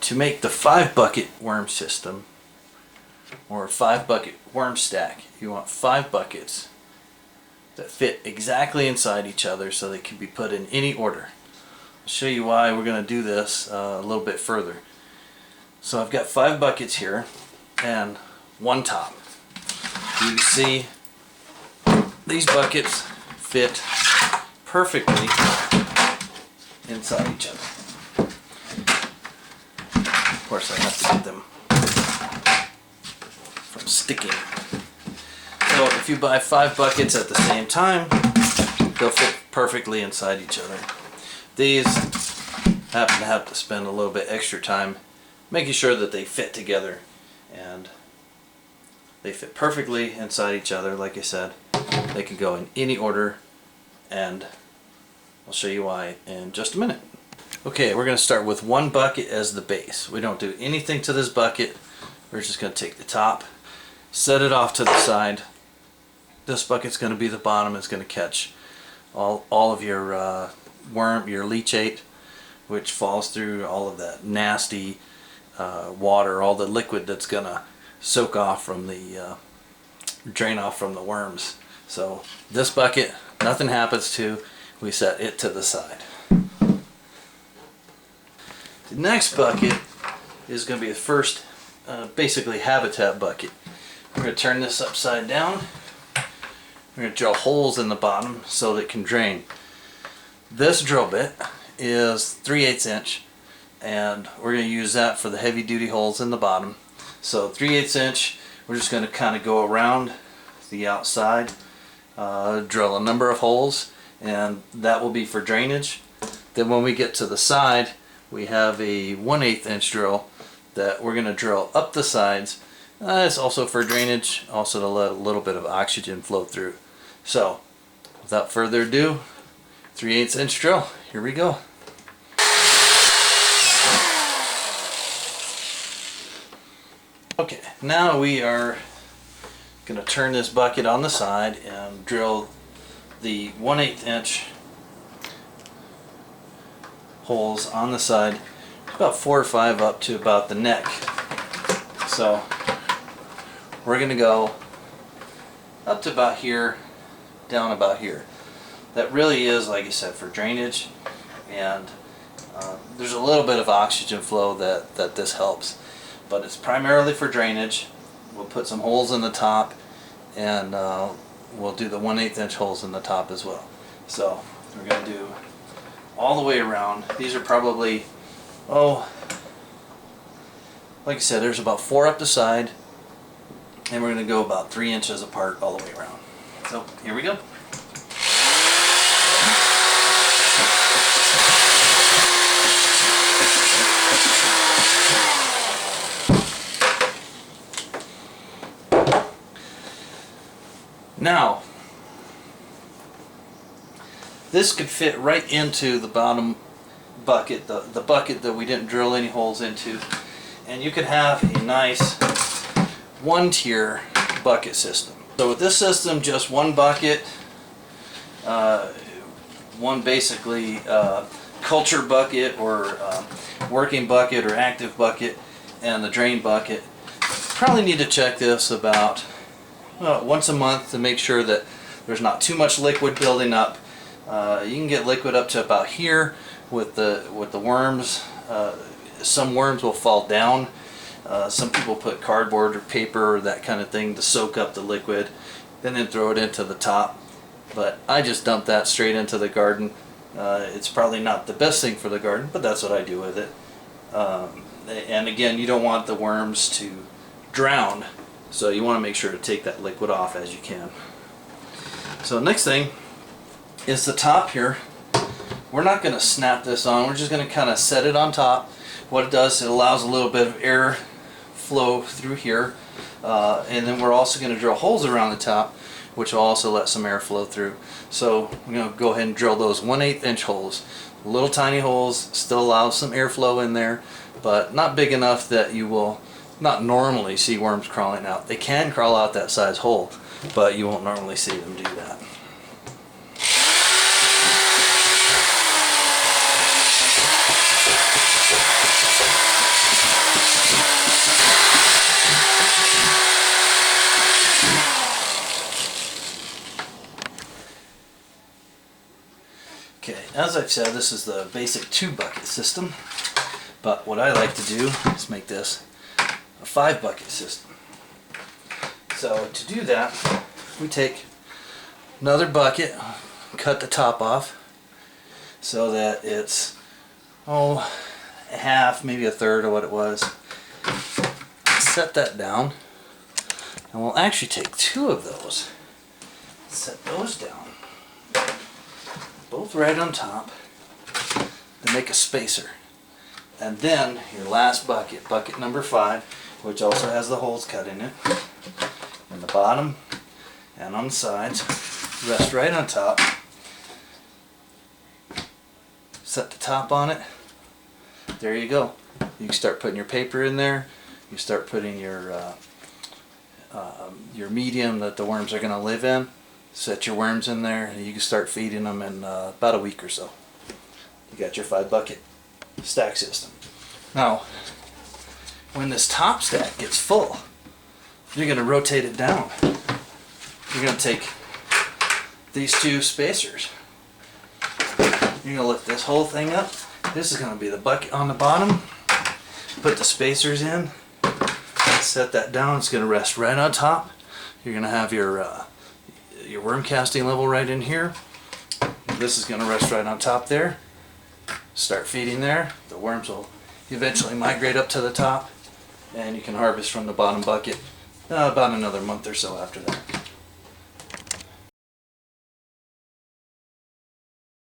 to make the 5-bucket worm system, or 5-bucket worm stack, you want 5 buckets that fit exactly inside each other so they can be put in any order. I'll show you why we're going to do this a little bit further. So I've got 5 buckets here and one top. You can see these buckets fit perfectly inside each other. Of course, I have to get them from sticking. So if you buy 5 buckets at the same time, they'll fit perfectly inside each other. These happen to have to spend a little bit extra time making sure that they fit together, and they fit perfectly inside each other. Like I said, they can go in any order, and I'll show you why in just a minute. Okay, we're going to start with 1 bucket as the base. We don't do anything to this bucket. We're just going to take the top, set it off to the side. This bucket's going to be the bottom. It's going to catch all of your worm, your leachate, which falls through all of that nasty water, all the liquid that's going to soak off from the drain off from the worms. So this bucket, nothing happens to. We set it to the side. The next bucket is going to be the first basically habitat bucket. We're going to turn this upside down. We're going to drill holes in the bottom so that it can drain. This drill bit is 3/8 inch, and we're going to use that for the heavy duty holes in the bottom. So 3/8 inch, we're just going to kind of go around the outside, drill a number of holes, and that will be for drainage. Then when we get to the side, we have a 1/8 inch drill that we're going to drill up the sides. It's also for drainage, also to let a little bit of oxygen flow through. So without further ado, 3/8 inch drill, here we go. Okay, now we are going to turn this bucket on the side and drill the 1/8 inch holes on the side, about 4 or 5 up to about the neck. So we're going to go up to about here, down about here. That really is, like I said, for drainage, and there's a little bit of oxygen flow that this helps, but it's primarily for drainage. We'll put some holes in the top, and we'll do the 1/8 inch holes in the top as well. So we're going to do all the way around. These are probably, like I said, there's about 4 up the side, and we're going to go about 3 inches apart all the way around. So here we go. Now, this could fit right into the bottom bucket, the bucket that we didn't drill any holes into, and you could have a nice 1-tier bucket system. So with this system, just 1 bucket, one basically culture bucket or working bucket or active bucket, and the drain bucket. Probably need to check this about once a month to make sure that there's not too much liquid building up. You can get liquid up to about here with the worms. Some worms will fall down. Some people put cardboard or paper or that kind of thing to soak up the liquid, and then throw it into the top. But I just dump that straight into the garden. It's probably not the best thing for the garden, but that's what I do with it. And again, you don't want the worms to drown, so you want to make sure to take that liquid off as you can. So next thing is the top here. We're not going to snap this on, we're just going to kind of set it on top. What it does, it allows a little bit of air flow through here, and then we're also going to drill holes around the top, which will also let some air flow through. So we're going to go ahead and drill those 1/8 inch holes. Little tiny holes, still allow some airflow in there, but not big enough that you will not normally see worms crawling out. They can crawl out that size hole, but you won't normally see them do that. as I've said, this is the basic 2-bucket system, but what I like to do is make this a 5-bucket system. So to do that, we take another bucket, cut the top off so that it's half, maybe a third of what it was. Set that down, and we'll actually take 2 of those, set those down, both right on top, to make a spacer. And then your last bucket, bucket number 5, which also has the holes cut in it, in the bottom and on the sides, rest right on top. Set the top on it. There you go. You can start putting your paper in there. You start putting your medium that the worms are going to live in. Set your worms in there, and you can start feeding them in about a week or so. You got your 5-bucket stack system. Now, when this top stack gets full, you're going to rotate it down. You're going to take these 2 spacers. You're going to lift this whole thing up. This is going to be the bucket on the bottom. Put the spacers in. Set that down. It's going to rest right on top. You're going to have your worm casting level right in here. This is going to rest right on top there. Start feeding there. The worms will eventually migrate up to the top, and you can harvest from the bottom bucket about another month or so after that.